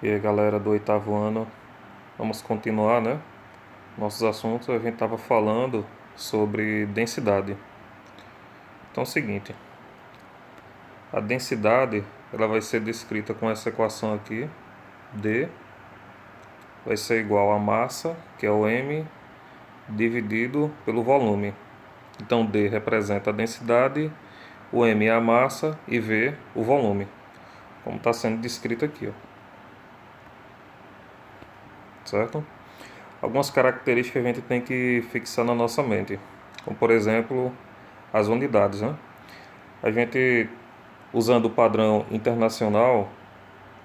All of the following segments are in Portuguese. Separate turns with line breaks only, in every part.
E aí, galera do oitavo ano, vamos continuar, né? Nossos assuntos. A gente estava falando sobre densidade. Então é o seguinte, a densidade ela vai ser descrita com essa equação aqui, D vai ser igual a massa, que é o M, dividido pelo volume. Então D representa a densidade, o M é a massa e V o volume, como está sendo descrito aqui, ó. Certo? Algumas características que a gente tem que fixar na nossa mente, como por exemplo as unidades, né? A gente, usando o padrão internacional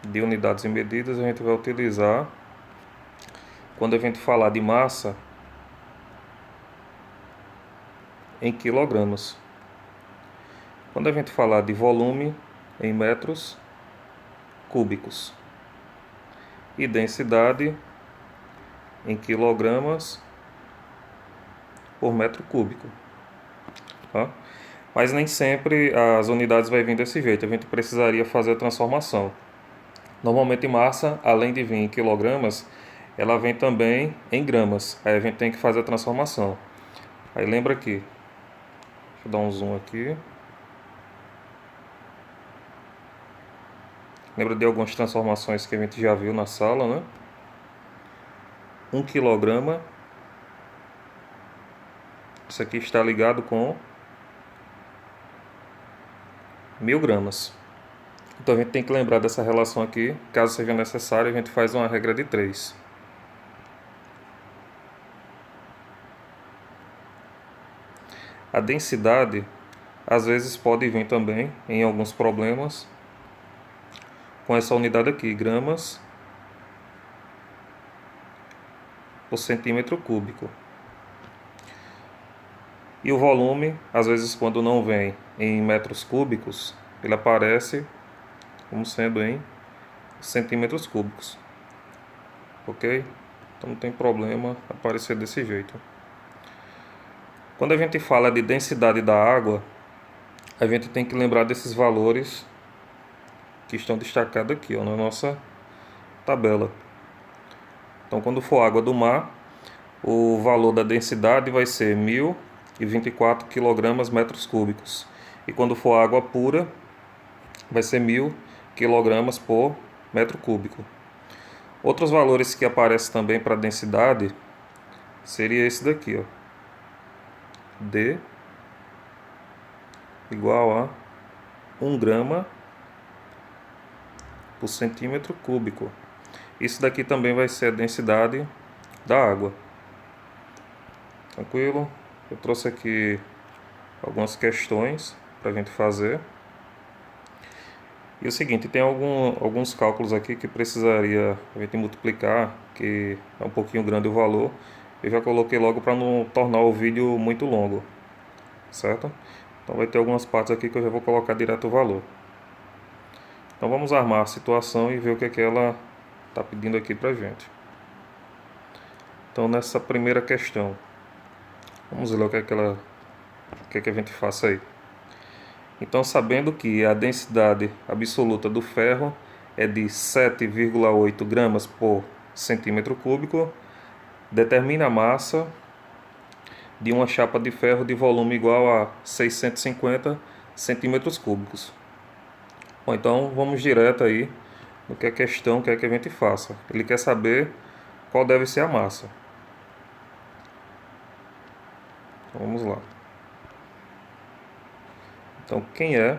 de unidades e medidas, a gente vai utilizar, quando a gente falar de massa, em quilogramas. Quando a gente falar de volume, em metros cúbicos. E densidade, em quilogramas por metro cúbico. Tá? Mas nem sempre as unidades vai vir desse jeito, a gente precisaria fazer a transformação. Normalmente massa, além de vir em quilogramas, ela vem também em gramas, aí a gente tem que fazer a transformação. Aí lembra aqui, deixa eu dar um zoom aqui. Lembra de algumas transformações que a gente já viu na sala, né? 1 quilograma, isso aqui está ligado com 1000 gramas. Então a gente tem que lembrar dessa relação aqui. Caso seja necessário, a gente faz uma regra de 3. A densidade, às vezes, pode vir também, em alguns problemas, com essa unidade aqui, gramas por centímetro cúbico. E o volume, às vezes, quando não vem em metros cúbicos, ele aparece como sendo em centímetros cúbicos. Ok? Então não tem problema aparecer desse jeito. Quando a gente fala de densidade da água, a gente tem que lembrar desses valores que estão destacados aqui, ó, na nossa tabela. Então, quando for água do mar, o valor da densidade vai ser 1024 kg metros cúbicos. E quando for água pura, vai ser 1000 kg por metro cúbico. Outros valores que aparecem também para densidade seria esse daqui, ó. D igual a 1 grama por centímetro cúbico. Isso daqui também vai ser a densidade da água. Tranquilo? Eu trouxe aqui algumas questões para a gente fazer. E é o seguinte, tem alguns cálculos aqui que precisaria a gente multiplicar, que é um pouquinho grande o valor. Eu já coloquei logo para não tornar o vídeo muito longo, certo? Então vai ter algumas partes aqui que eu já vou colocar direto o valor. Então vamos armar a situação e ver o que é que ela está pedindo aqui para a gente. Então nessa primeira questão, vamos ver o que é que ela quer que a gente faça aí. Então, sabendo que a densidade absoluta do ferro é de 7,8 gramas por centímetro cúbico, determina a massa de uma chapa de ferro de volume igual a 650 centímetros cúbicos. Bom, então vamos direto aí no que a questão quer que a gente faça. Ele quer saber qual deve ser a massa. Então, vamos lá. Então, quem é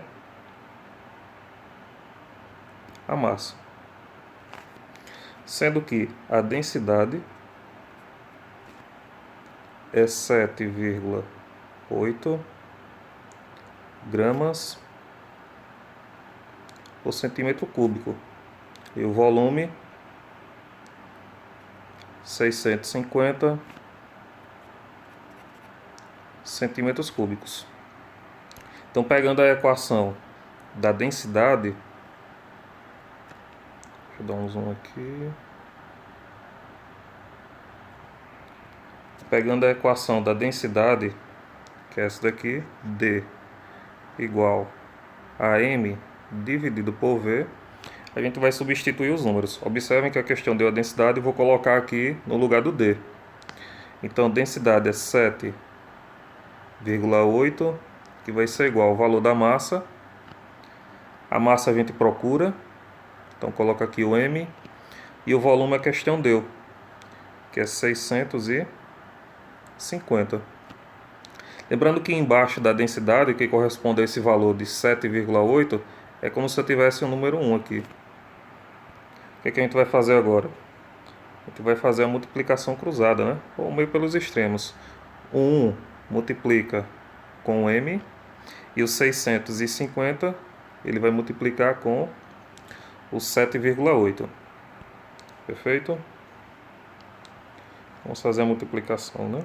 a massa? Sendo que a densidade é 7,8 gramas por centímetro cúbico e o volume 650 centímetros cúbicos. Então, pegando a equação da densidade, deixa eu dar um zoom aqui. Pegando a equação da densidade, que é essa daqui, D igual a M dividido por V, a gente vai substituir os números. Observem que a questão deu a densidade e vou colocar aqui no lugar do D. Então, densidade é 7,8, que vai ser igual ao valor da massa. A massa a gente procura, então coloca aqui o M. E o volume a questão deu, que é 650. Lembrando que embaixo da densidade, que corresponde a esse valor de 7,8, é como se eu tivesse o número 1 aqui. O que a gente vai fazer agora? A gente vai fazer a multiplicação cruzada, né? Ou meio pelos extremos. O 1 multiplica com o M e o 650 ele vai multiplicar com o 7,8. Perfeito? Vamos fazer a multiplicação, né?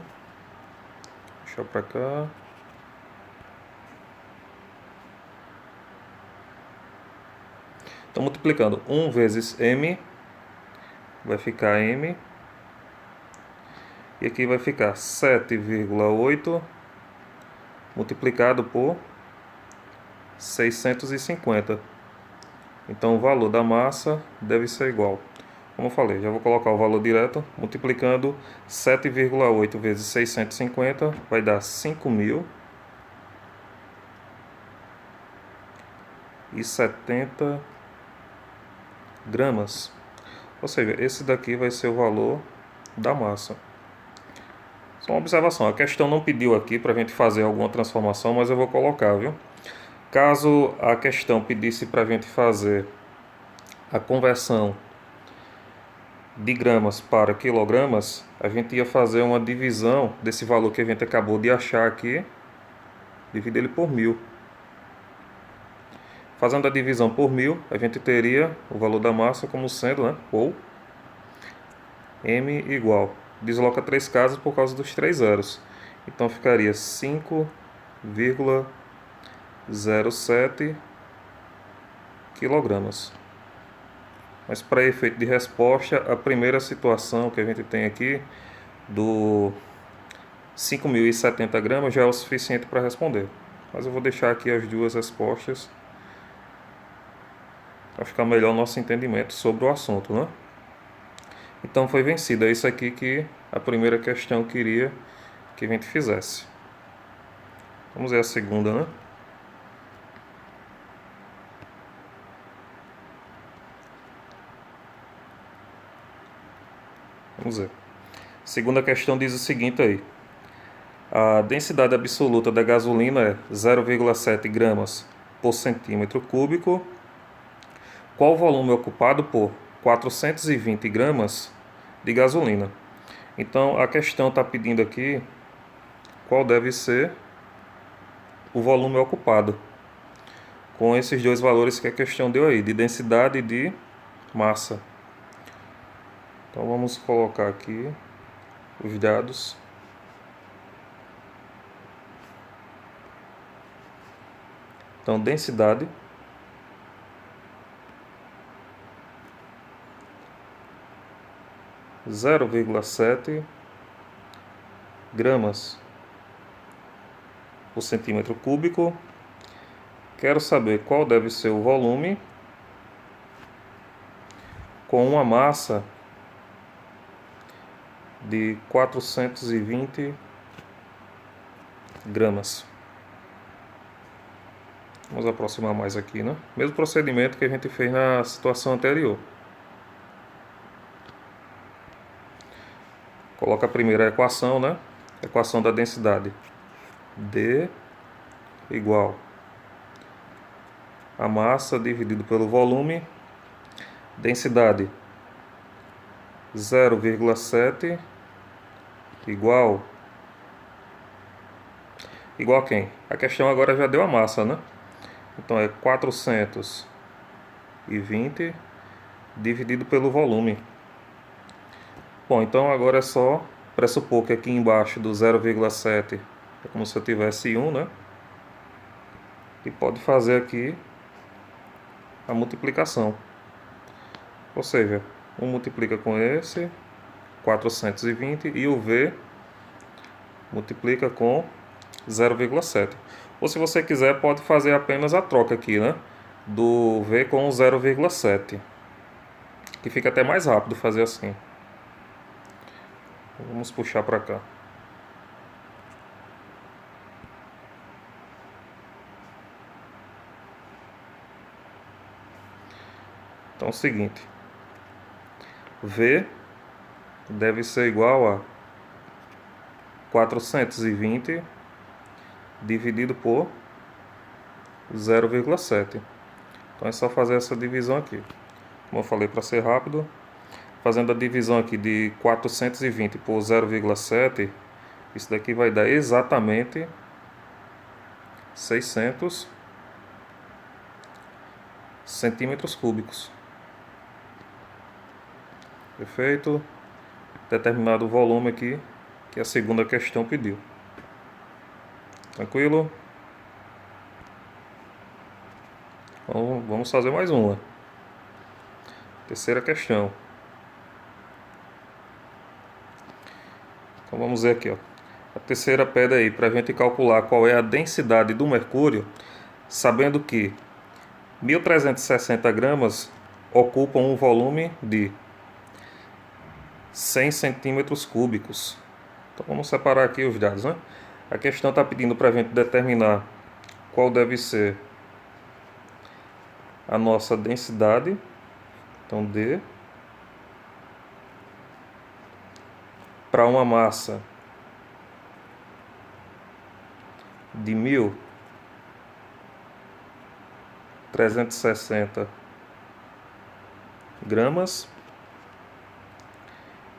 Deixa pra cá. Então, multiplicando 1 vezes M, vai ficar M. E aqui vai ficar 7,8 multiplicado por 650. Então, o valor da massa deve ser igual. Como eu falei, já vou colocar o valor direto. Multiplicando 7,8 vezes 650 vai dar 5.070 gramas. Ou seja, esse daqui vai ser o valor da massa. Só uma observação, a questão não pediu aqui para a gente fazer alguma transformação, mas eu vou colocar, viu? Caso a questão pedisse para a gente fazer a conversão de gramas para quilogramas, a gente ia fazer uma divisão desse valor que a gente acabou de achar aqui, dividir ele por 1000. Fazendo a divisão por 1000, a gente teria o valor da massa como sendo, né, ou M igual. Desloca 3 casas por causa dos 3 zeros. Então ficaria 5,07 quilogramas. Mas para efeito de resposta, a primeira situação que a gente tem aqui do 5.070 gramas já é o suficiente para responder. Mas eu vou deixar aqui as duas respostas para ficar melhor o nosso entendimento sobre o assunto, né? Então foi vencido. É isso aqui que a primeira questão queria que a gente fizesse. Vamos ver a segunda, né? Vamos ver. Segunda questão diz o seguinte aí. A densidade absoluta da gasolina é 0,7 gramas por centímetro cúbico. Qual o volume ocupado por 420 gramas de gasolina? Então, a questão está pedindo aqui qual deve ser o volume ocupado, com esses dois valores que a questão deu aí, de densidade e de massa. Então, vamos colocar aqui os dados. Então, densidade 0,7 gramas por centímetro cúbico. Quero saber qual deve ser o volume com uma massa de 420 gramas. Vamos aproximar mais aqui, né? Mesmo procedimento que a gente fez na situação anterior. Coloca a primeira equação, né? Equação da densidade. D igual a massa dividido pelo volume. Densidade 0,7 igual a quem? A questão agora já deu a massa, né? Então é 420 dividido pelo volume. Bom, então agora é só pressupor que aqui embaixo do 0,7 é como se eu tivesse 1, né? E pode fazer aqui a multiplicação. Ou seja, 1 multiplica com esse, 420, e o V multiplica com 0,7. Ou se você quiser, pode fazer apenas a troca aqui, né? do V com 0,7, que fica até mais rápido fazer assim. Vamos puxar para cá. Então é o seguinte, V deve ser igual a 420 dividido por 0,7. Então é só fazer essa divisão aqui. Como eu falei, para ser rápido, fazendo a divisão aqui de 420 por 0,7, isso daqui vai dar exatamente 600 centímetros cúbicos. Perfeito? Determinado o volume aqui que a segunda questão pediu. Tranquilo? Então, vamos fazer mais uma. Terceira questão. Então vamos ver aqui, ó. A terceira pede aí para a gente calcular qual é a densidade do mercúrio, sabendo que 1.360 gramas ocupam um volume de 100 centímetros cúbicos. Então vamos separar aqui os dados, né? A questão está pedindo para a gente determinar qual deve ser a nossa densidade. Então D para uma massa de 1.360 gramas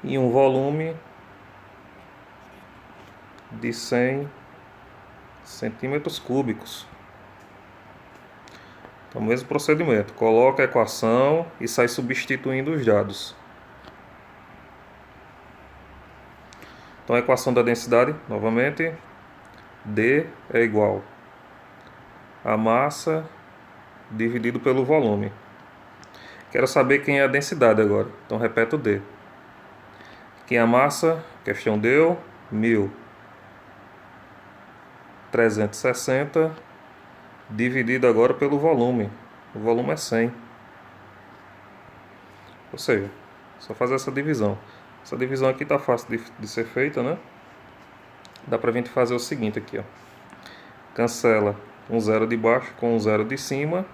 e um volume de 100 centímetros cúbicos. Então, o mesmo procedimento, coloca a equação e sai substituindo os dados. Então, a equação da densidade, novamente, D é igual a massa dividido pelo volume. Quero saber quem é a densidade agora, então repeto D. Quem é a massa? A questão deu 1.360 dividido agora pelo volume. O volume é 100. Ou seja, só fazer essa divisão. Essa divisão aqui está fácil de ser feita, né? Dá pra gente fazer o seguinte aqui, ó. Cancela um zero de baixo com um zero de cima.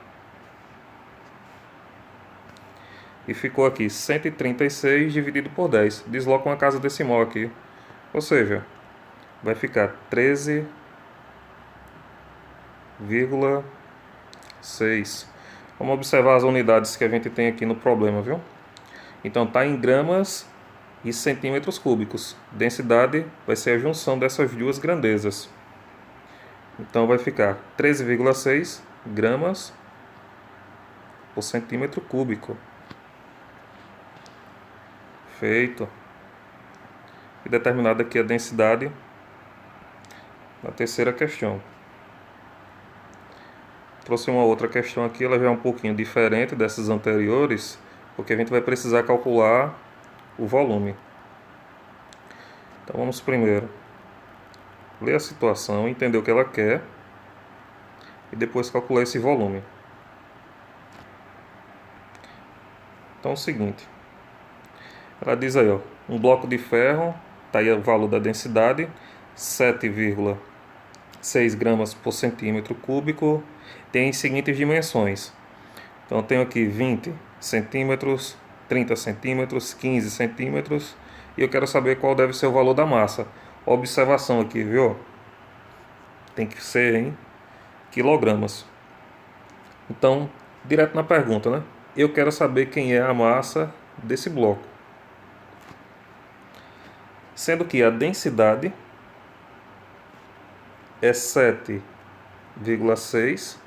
E ficou aqui 136 dividido por 10. Desloca uma casa decimal aqui. Ou seja, vai ficar 13,6. Vamos observar as unidades que a gente tem aqui no problema, viu? Então está em gramas e centímetros cúbicos. Densidade vai ser a junção dessas duas grandezas. Então vai ficar 13,6 gramas por centímetro cúbico. Feito. E determinada aqui a densidade na terceira questão. Trouxe uma outra questão aqui, ela já é um pouquinho diferente dessas anteriores, porque a gente vai precisar calcular o volume. Então vamos primeiro ler a situação, entender o que ela quer e depois calcular esse volume. Então é o seguinte, ela diz aí, ó, um bloco de ferro, tá aí o valor da densidade, 7,6 gramas por centímetro cúbico, tem as seguintes dimensões. Então eu tenho aqui 20 centímetros, 30 centímetros, 15 centímetros, e eu quero saber qual deve ser o valor da massa. Observação aqui, viu? Tem que ser em quilogramas. Então, direto na pergunta, né? Eu quero saber quem é a massa desse bloco. Sendo que a densidade é 7,6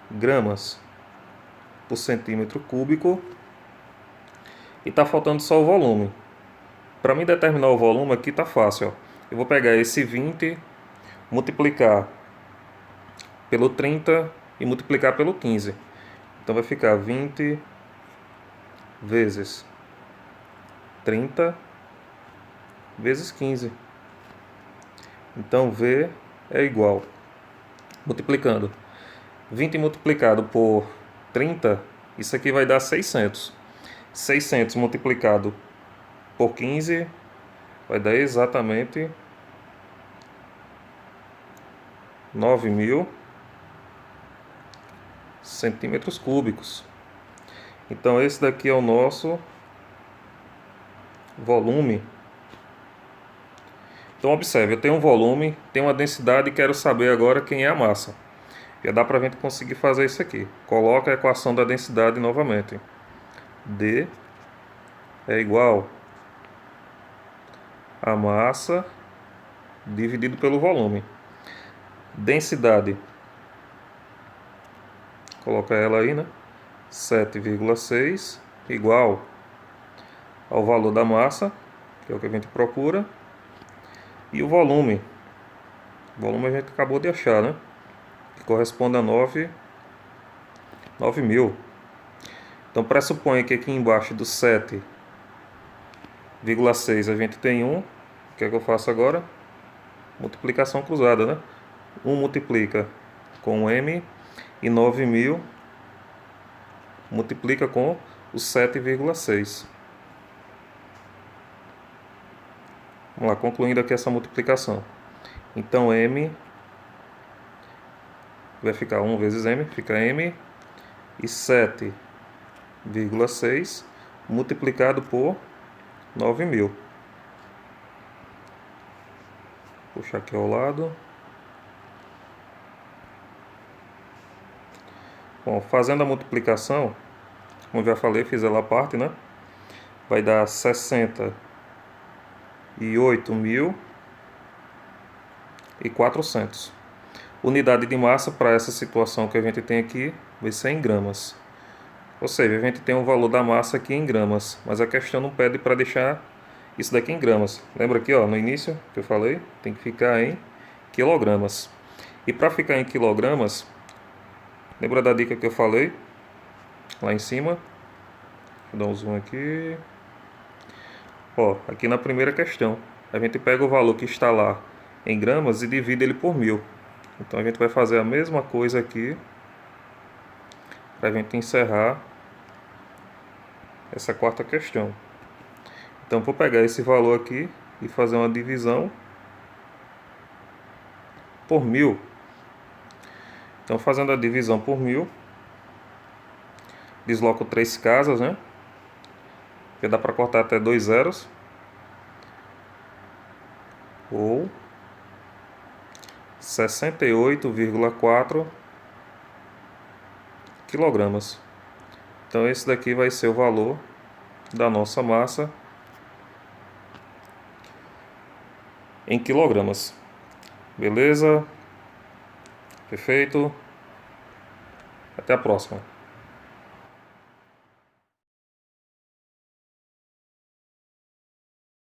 gramas por centímetro cúbico e está faltando só o volume. Para mim determinar o volume aqui está fácil, ó. Eu vou pegar esse 20, multiplicar pelo 30 e multiplicar pelo 15. Então vai ficar 20 vezes 30 vezes 15. Então V é igual, multiplicando 20 multiplicado por 30, isso aqui vai dar 600. 600 multiplicado por 15 vai dar exatamente 9.000 centímetros cúbicos. Então esse daqui é o nosso volume. Então observe, eu tenho um volume, tenho uma densidade e quero saber agora quem é a massa. Já dá para a gente conseguir fazer isso aqui. Coloca a equação da densidade novamente. D é igual a massa dividido pelo volume. Densidade, coloca ela aí, né? 7,6 igual ao valor da massa, que é o que a gente procura, e o volume. O volume a gente acabou de achar, né? Que corresponde a 9.000. Então pressupõe que aqui embaixo do 7,6 a gente tem 1. O que é que eu faço agora? Multiplicação cruzada, né? 1 multiplica com M e 9.000 multiplica com o 7,6. Vamos lá, concluindo aqui essa multiplicação. Então M vai ficar 1 vezes M, fica M, e 7,6 multiplicado por 9.000. Puxar aqui ao lado. Bom, fazendo a multiplicação, como eu já falei, fiz ela a parte, né? Vai dar 68.400. Unidade de massa para essa situação que a gente tem aqui vai ser em gramas. Ou seja, a gente tem o valor da massa aqui em gramas, mas a questão não pede para deixar isso daqui em gramas. Lembra aqui, ó, no início que eu falei? Tem que ficar em quilogramas. E para ficar em quilogramas, lembra da dica que eu falei lá em cima? Vou dar um zoom aqui. Ó, aqui na primeira questão, a gente pega o valor que está lá em gramas e divide ele por 1.000. Então a gente vai fazer a mesma coisa aqui para a gente encerrar essa quarta questão. Então vou pegar esse valor aqui e fazer uma divisão por 1.000. Então fazendo a divisão por 1.000, desloco 3 casas, né? Que dá para cortar até 2 zeros. Ou 68,4 quilogramas. Então esse daqui vai ser o valor da nossa massa em quilogramas. Beleza? Perfeito? Até a próxima.